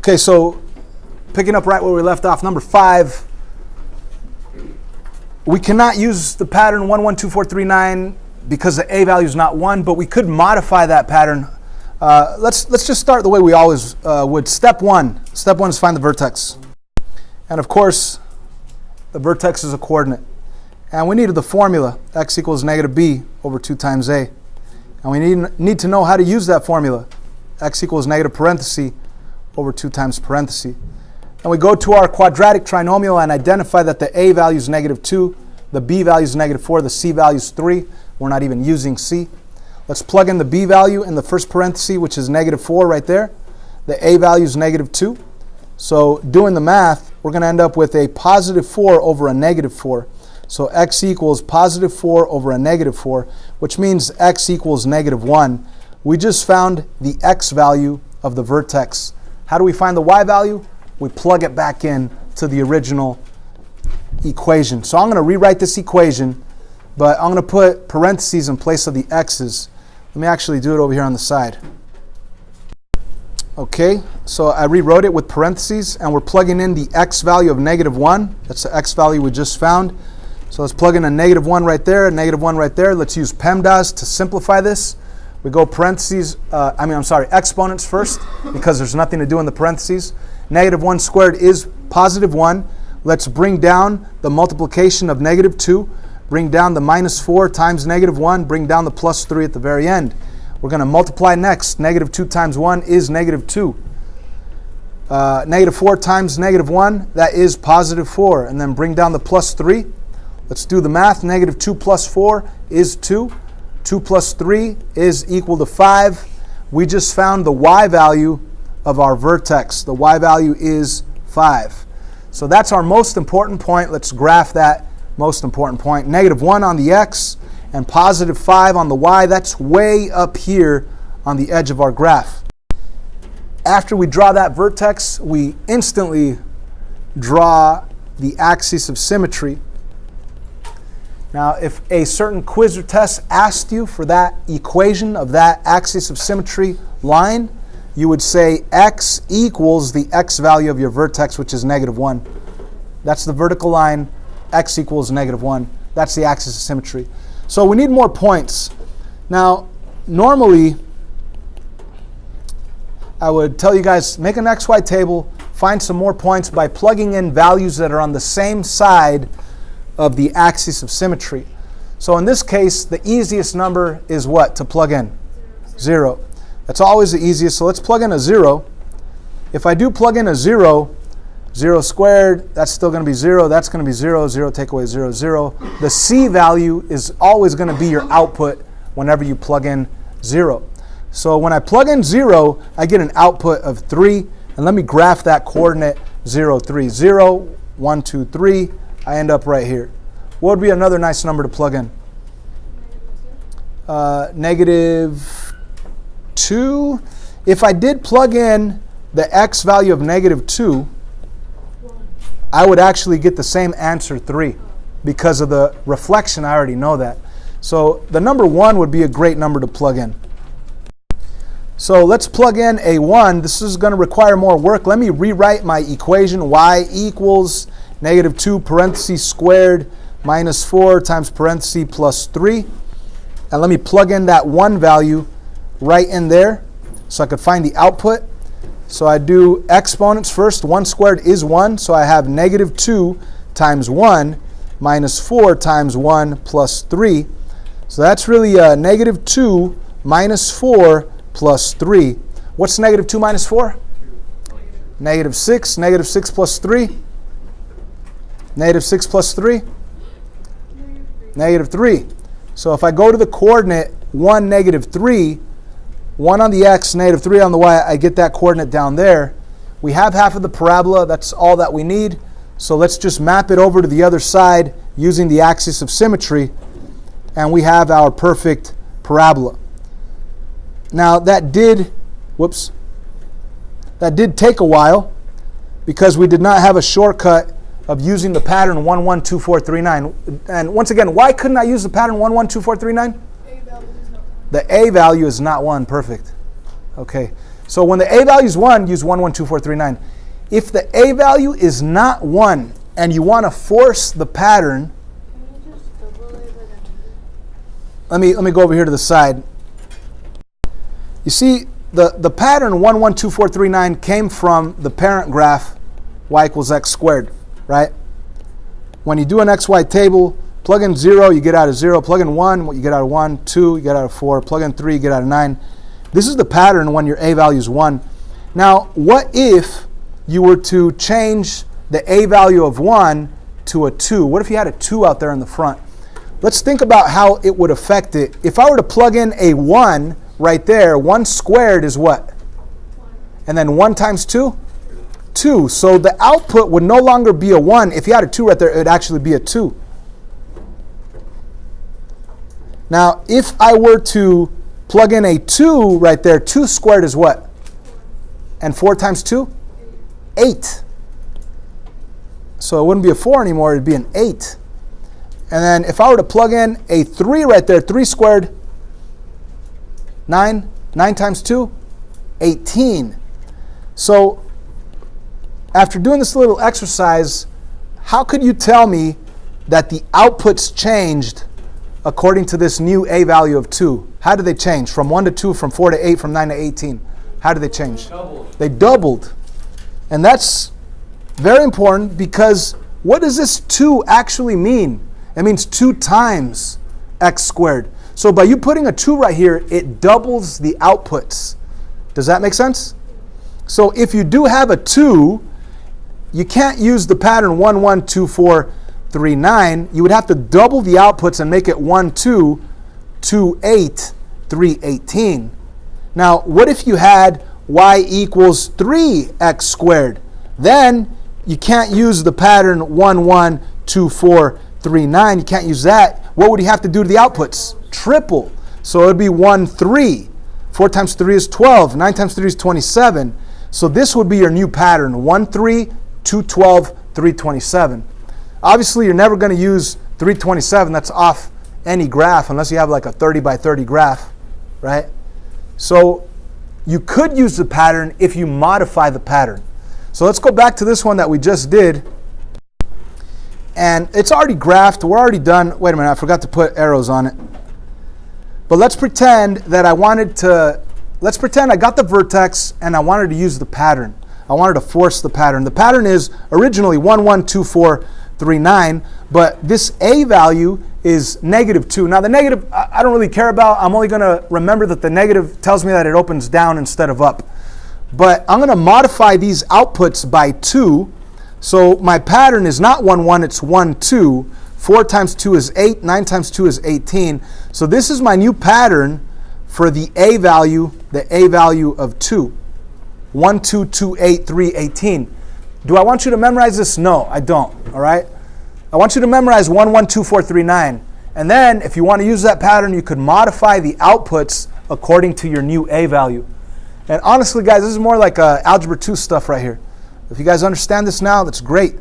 Okay, so picking up right where we left off, number 5, we cannot use the pattern 1, 1, 2, 4, 3, 9 because the A value is not 1, but we could modify that pattern. Let's just start the way we always would. Step one is find the vertex. And of course, the vertex is a coordinate. And we needed the formula, x equals negative b over 2 times a. And we need to know how to use that formula, x equals negative parenthesis over 2 times parenthesis. And we go to our quadratic trinomial and identify that the a value is negative 2, the b value is negative 4, the c value is 3. We're not even using c. Let's plug in the b value in the first parenthesis, which is negative 4 right there. The a value is negative 2. So doing the math, we're going to end up with a positive 4 over a negative 4. So x equals positive 4 over a negative 4, which means x equals negative 1. We just found the x value of the vertex. How do we find the y value? We plug it back in to the original equation. So I'm going to rewrite this equation, but I'm going to put parentheses in place of the x's. Let me actually do it over here on the side. Okay, so I rewrote it with parentheses, and we're plugging in the x value of negative 1. That's the x value we just found. So let's plug in a negative 1 right there, a negative 1 right there. Let's use PEMDAS to simplify this. We go exponents first, because there's nothing to do in the parentheses. Negative 1 squared is positive 1. Let's bring down the multiplication of negative 2. Bring down the minus 4 times negative 1. Bring down the plus 3 at the very end. We're going to multiply next. Negative 2 times 1 is negative 2. Negative 4 times negative 1, that is positive 4. And then bring down the plus 3. Let's do the math. Negative 2 plus 4 is 2. 2 plus 3 is equal to 5. We just found the y value of our vertex. The y value is 5. So that's our most important point. Let's graph that most important point. Negative 1 on the x and positive 5 on the y. That's way up here on the edge of our graph. After we draw that vertex, we instantly draw the axis of symmetry. Now, if a certain quiz or test asked you for that equation of that axis of symmetry line, you would say x equals the x value of your vertex, which is negative 1. That's the vertical line. X equals negative 1. That's the axis of symmetry. So we need more points. Now, normally, I would tell you guys, make an XY table, find some more points by plugging in values that are on the same side of the axis of symmetry. So in this case, the easiest number is what to plug in? 0. That's always the easiest. So let's plug in a 0. If I do plug in a 0, 0 squared, that's still going to be 0. That's going to be 0. 0 take away 0, 0. The c value is always going to be your output whenever you plug in 0. So when I plug in 0, I get an output of 3. And let me graph that coordinate 0, 3, 0, 1, 2, 3. I end up right here. What would be another nice number to plug in? Negative 2. If I did plug in the x value of negative 2, I would actually get the same answer, 3. Because of the reflection, I already know that. So the number 1 would be a great number to plug in. So let's plug in a 1. This is going to require more work. Let me rewrite my equation. Y equals negative 2 parentheses squared minus 4 times parentheses plus 3. And let me plug in that 1 value right in there so I could find the output. So I do exponents first. 1 squared is 1. So I have negative 2 times 1 minus 4 times 1 plus 3. So that's really negative 2 minus 4 plus 3. What's negative 2 minus 4? Negative 6. Negative 6 plus 3. Negative 6 plus 3? Negative 3. So if I go to the coordinate 1, negative 3, 1 on the x, negative 3 on the y, I get that coordinate down there. We have half of the parabola. That's all that we need. So let's just map it over to the other side using the axis of symmetry, and we have our perfect parabola. Now that did take a while because we did not have a shortcut of using the pattern 1, 1, 2, 4, 3, 9. And once again, why couldn't I use the pattern 1, 1, 2, 4, 3, 9? The a value is not 1. Perfect. Okay. So when the a value is 1, use 1, 1, 2, 4, 3, 9. If the a value is not 1 and you want to force the pattern, Can you just double it with a let me go over here to the side. You see, the pattern 1, 1, 2, 4, 3, 9 came from the parent graph y equals x squared, right? When you do an xy table, plug in 0, you get out of 0. Plug in 1, you get out of 1. 2, you get out of 4. Plug in 3, you get out of 9. This is the pattern when your a value is 1. Now, what if you were to change the a value of 1 to a 2? What if you had a 2 out there in the front? Let's think about how it would affect it. If I were to plug in a 1 right there, 1 squared is what? 1. And then 1 times 2? 2. So the output would no longer be a 1. If you had a 2 right there, it would actually be a 2. Now, if I were to plug in a 2 right there, 2 squared is what? 4. And 4 times 2? 8. So it wouldn't be a 4 anymore, it would be an 8. And then if I were to plug in a 3 right there, 3 squared, 9. 9 times 2? 18. So after doing this little exercise, how could you tell me that the outputs changed according to this new a value of 2? How did they change? From 1 to 2, from 4 to 8, from 9 to 18. How did they change? They doubled. And that's very important because what does this 2 actually mean? It means 2 times x squared. So by you putting a 2 right here, it doubles the outputs. Does that make sense? So if you do have a 2, you can't use the pattern 1, 1, 2, 4, 3, 9. You would have to double the outputs and make it 1, 2, 2, 8, 3, 18. Now, what if you had y equals 3x squared? Then you can't use the pattern 1, 1, 2, 4, 3, 9. You can't use that. What would you have to do to the outputs? Triple. So it would be 1, 3. 4 times 3 is 12. 9 times 3 is 27. So this would be your new pattern. 1, 3, 2, 12, 3, 27. Obviously, you're never going to use 327. That's off any graph unless you have like a 30 by 30 graph, right? So you could use the pattern if you modify the pattern. So let's go back to this one that we just did. And it's already graphed. We're already done. Wait a minute. I forgot to put arrows on it. But let's pretend that let's pretend I got the vertex and I wanted to use the pattern. I wanted to force the pattern. The pattern is originally 1, 1, 2, 4, 3, 9, but this a value is negative 2. Now the negative, I don't really care about. I'm only going to remember that the negative tells me that it opens down instead of up. But I'm going to modify these outputs by 2. So my pattern is not 1, 1, it's 1, 2. 4 times 2 is 8. 9 times 2 is 18. So this is my new pattern for the a value of 2. 1, 2, 2, 8, 3, 18. Do I want you to memorize this? No, I don't. All right? I want you to memorize 1, 1, 2, 4, 3, 9. And then if you want to use that pattern, you could modify the outputs according to your new a value. And honestly, guys, this is more like Algebra 2 stuff right here. If you guys understand this now, that's great.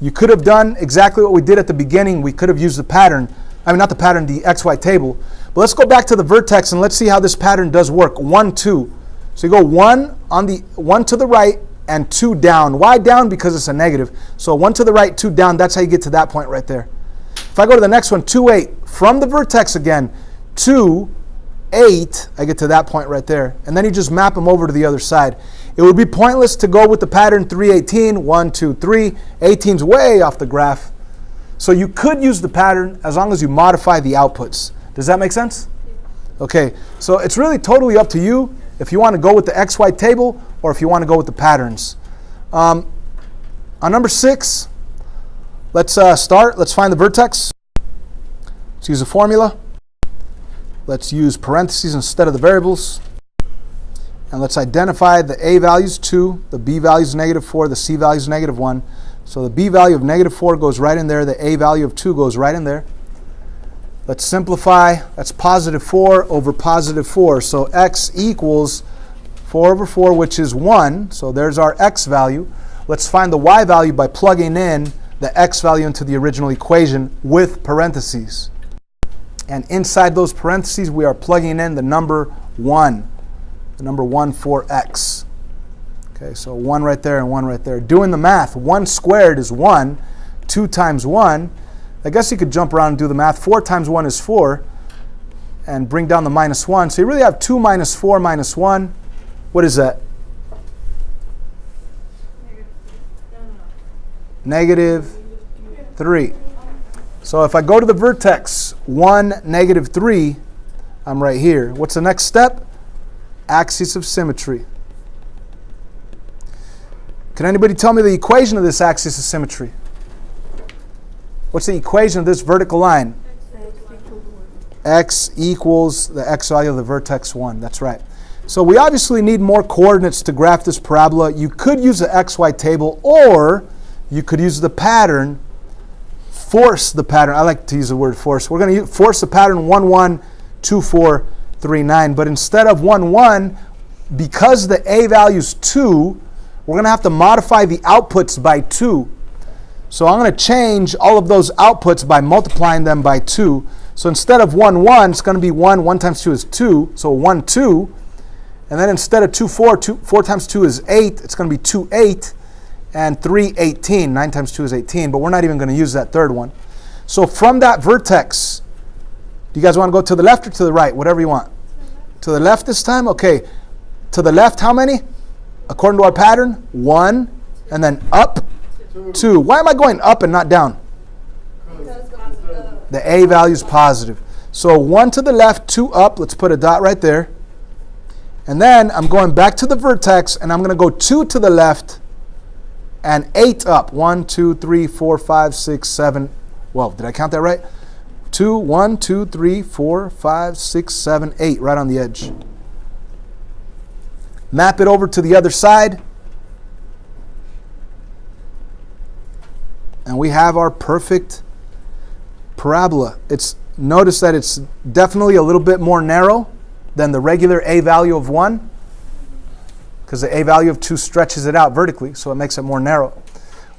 You could have done exactly what we did at the beginning. We could have used the pattern. I mean, not the pattern, the XY table. But let's go back to the vertex and let's see how this pattern does work. 1, 2. So you go 1 to the right and 2 down. Why down? Because it's a negative. So 1 to the right, 2 down. That's how you get to that point right there. If I go to the next one, 2, 8. From the vertex again, 2, 8. I get to that point right there. And then you just map them over to the other side. It would be pointless to go with the pattern 3, 18. 1, 2, 3. 18's way off the graph. So you could use the pattern as long as you modify the outputs. Does that make sense? Okay, so it's really totally up to you if you want to go with the XY table or if you want to go with the patterns. On number 6, let's start. Let's find the vertex. Let's use a formula. Let's use parentheses instead of the variables. And let's identify the a value is 2, the b value is negative 4, the c value is negative 1. So the b value of negative 4 goes right in there. The a value of 2 goes right in there. Let's simplify. That's positive 4 over positive 4. So x equals 4 over 4, which is 1. So there's our x value. Let's find the y value by plugging in the x value into the original equation with parentheses. And inside those parentheses, we are plugging in the number 1. the number 1 for x. Okay, so 1 right there and 1 right there. Doing the math, 1 squared is 1, 2 times 1. I guess you could jump around and do the math. 4 times 1 is 4, and bring down the minus 1. So you really have 2 minus 4 minus 1. What is that? Negative 3. So if I go to the vertex 1, negative 3, I'm right here. What's the next step? Axis of symmetry. Can anybody tell me the equation of this axis of symmetry? What's the equation of this vertical line? X equals the x value of the vertex 1. That's right. So we obviously need more coordinates to graph this parabola. You could use the XY table, or you could use the pattern, force the pattern. I like to use the word force. We're going to force the pattern 1, 1, 2, 4, 3, 9. But instead of 1, 1, because the A value is 2, we're going to have to modify the outputs by 2. So I'm going to change all of those outputs by multiplying them by 2. So instead of 1, 1, it's going to be 1. 1 times 2 is 2. So 1, 2. And then instead of 2, 4, 4 times 2 is 8. It's going to be 2, 8. And 3, 18. 9 times 2 is 18. But we're not even going to use that third one. So from that vertex, do you guys want to go to the left or to the right? Whatever you want. To the left this time? Okay. To the left, how many? According to our pattern, 1. And then up, 2. Why am I going up and not down? The A value is positive. So 1 to the left, 2 up. Let's put a dot right there. And then I'm going back to the vertex, and I'm going to go 2 to the left and 8 up. 1, 2, 3, 4, 5, 6, 7. Well, did I count that right? 2, 1, 2, 3, 4, 5, 6, 7, 8, right on the edge. Map it over to the other side. And we have our perfect parabola. Notice that it's definitely a little bit more narrow than the regular A value of 1, because the A value of 2 stretches it out vertically, so it makes it more narrow.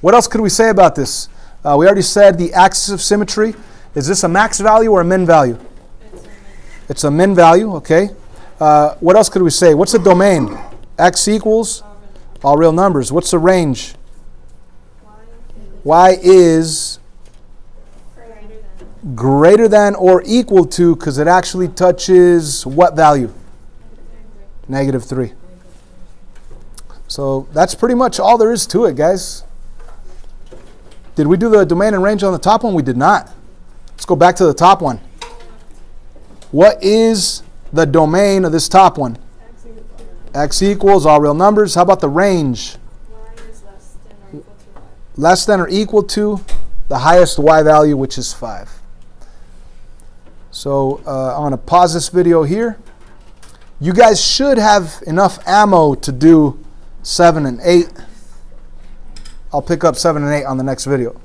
What else could we say about this? We already said the axis of symmetry. Is this a max value or a min value? It's a min value, okay. What else could we say? What's the domain? X equals all real numbers. What's the range? Y is greater than or equal to, because it actually touches what value? Negative 3. So that's pretty much all there is to it, guys. Did we do the domain and range on the top one? We did not. Let's go back to the top one. What is the domain of this top one? X equals all real numbers. How about the range? Less than or equal to the highest Y value, which is 5. So I'm going to pause this video here. You guys should have enough ammo to do 7 and 8. I'll pick up 7 and 8 on the next video.